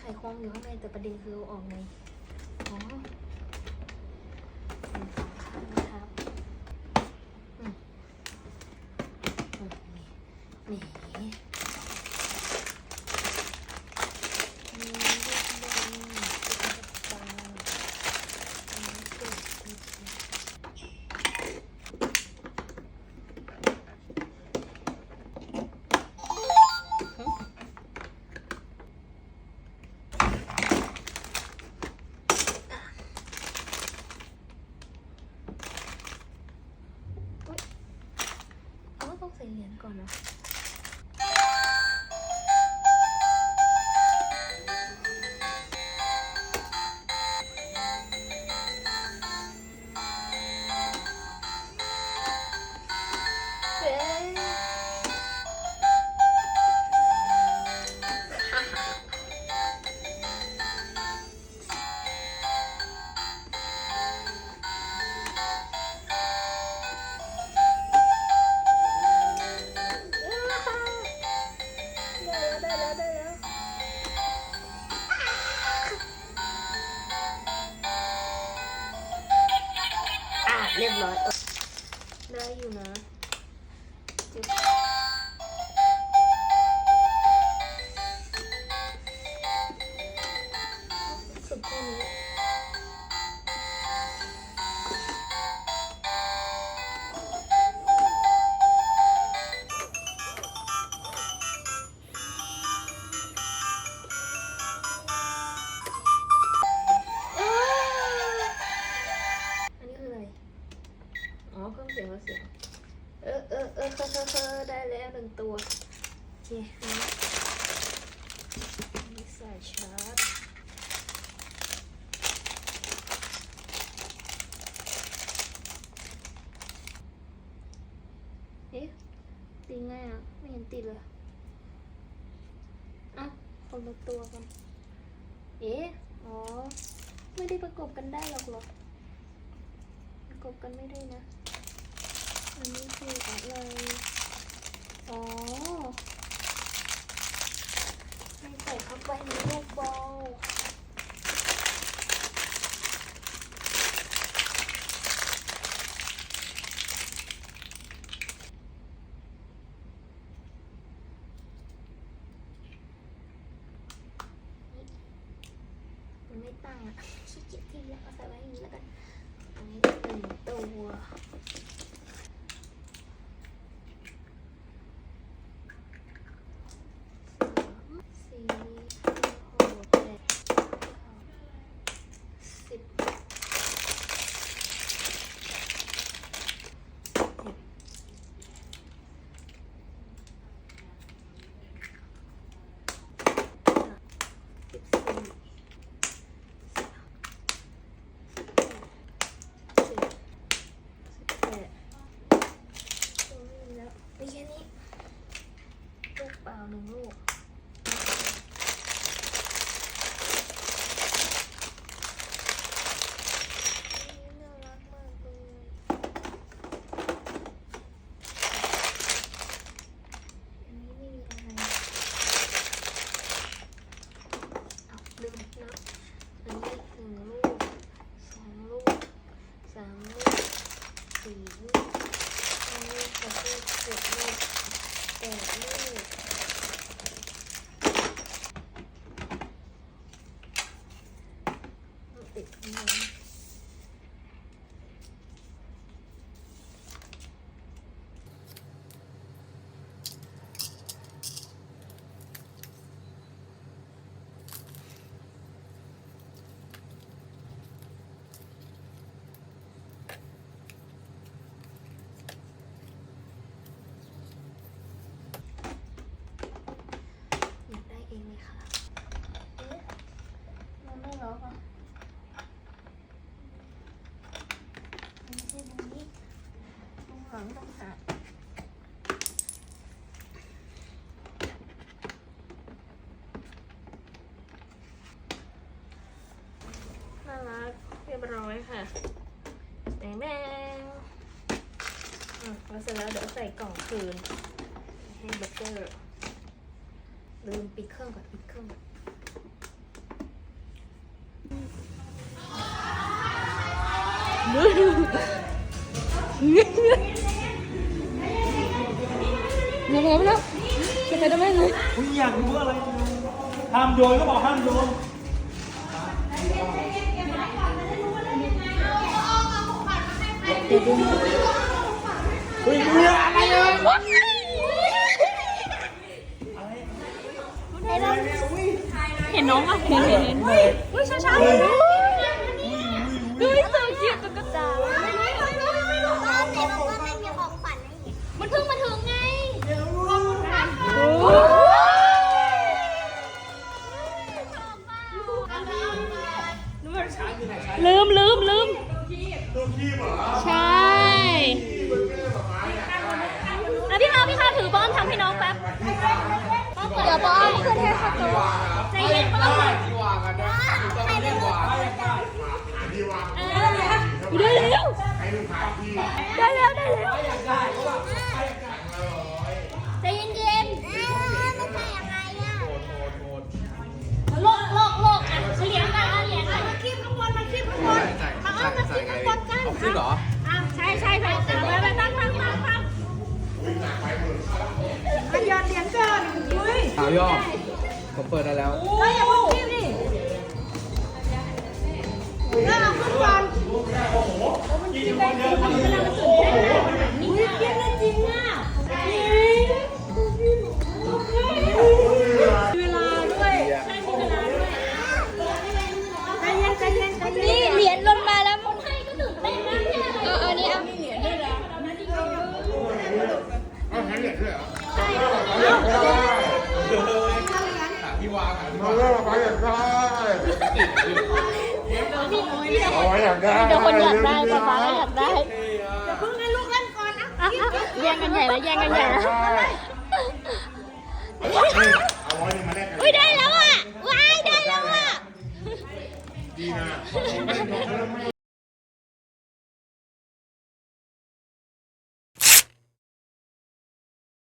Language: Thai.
ไขควงอยู่ข้างในแต่ประเด็นคือเอาออกไงอ๋อนะครับนี่ต้องใส่เหรียญก่อนนะเรียบร้อยได้อยู่นะสุดแค่นี้เพิ่มเสียงแล้วเสียงได้แล้วหนึ่งตัวโอเคนะนี่ใส่ชาร์จตีง่ายอ่ะไม่เห็นติดเลยอ่ะคนละตัวกันอ๋อไม่ได้ประกบกันได้หรอกประกบกันไม่ได้นะอันนี้คืออะไรอ๋อให้ใส่เข้าไปในลูกบอลมันไม่ตั้งอ่ะขี้เกียจที่แล้วเอาใส่ไว้อย่างนี้แล้วกันอันนี้1 ตัวมีแค่นี้ลูกเปล่า1 ลูกน่ารักมากเลยอันนี้ไม่มีอะไรลืมนับอันนี้1 ลูก2 ลูก3 ลูก4 ลูก5 ลูก6 ลูก7 ลูก8 ลูกติดน้ำอยากได้เองเลยค่ะมันไม่ล็อกอ่ะไม่ใช่ตรงนี้ตรงหลังต้องหาน่ารักเรียบร้อยค่ะแดงแล้วเสร็จแล้วเดี๋ยวใส่กล่องคืนให้เบเกอร์ลืมปิดเครื่องก่อนปิดเครื่องก่อน อย่าบอกแล้วจะไปทำไมเลย คุณอยากรู้อะไรห้ามโยนก็บอกห้ามโยนเฮ้ยดูอะไรเลย เห็นน้องป่ะเห็นอุ้ยช้าๆดูเสือเกียบตุ๊กตามันเพิ่งมาถึงไงลืมใช่แล้วพี่ข้าถือป้อนทำให้น้องแป๊บเดี๋ยวป้อนขึ้นให้ข้าตัวใจเย็นป้อนที่วางกันนะที่วางได้แล้วใจเย็นโลกอ่ะเลี้ยงกันมาคีบข้างบนมาเอามาคีบข้างบนกันเอาคีบเหรอใช่ไปตั้งมันย้อนเลี้ยงเกินสาวยอดผมเปิดได้แล้ว เฮ้ยอย่าพูดคีบดิเอาขึ้นก่อนมันคีบได้จริงมันกำลังตื่นเต้นนะคีบได้จริงอ่ะเวลาด้วยใจเย็นนี่เหรียญลงมาแล้วมันให้ก็ตื่นเต้นนะเอานี่เอามีเหรียญด้วยนะที่วาง มาเล่าไปอยากได้เอาไว้อยากได้ เดี๋ยวคนอยากได้ป๊าป๊าอยากได้อย่าเพิ่งให้ลูกเล่นก่อนนะแย่งกันใหญ่แล้ว